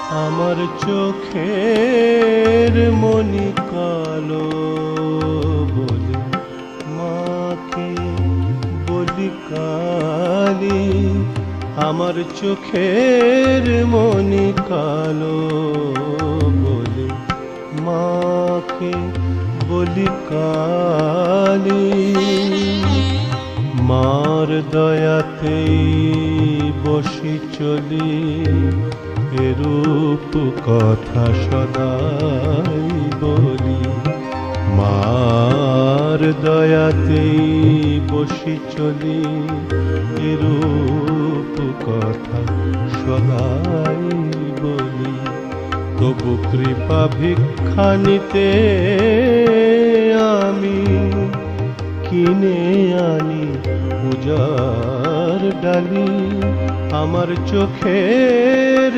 আমার চোখের মনি কালো বলে মাকে বলি কালী। আমার চোখের মনি কালো বলে মাকে বলি কালী। মার দয়াতেই বসি চলি, এরূপ কথা সদাই বলি। মার দয়াতেই বসি চলি, এরূপ কথা সদাই বলি। তবু কৃপা ভিক্ষা নিতে আমি কিনে আনি পূজার ডালি। আমার চোখের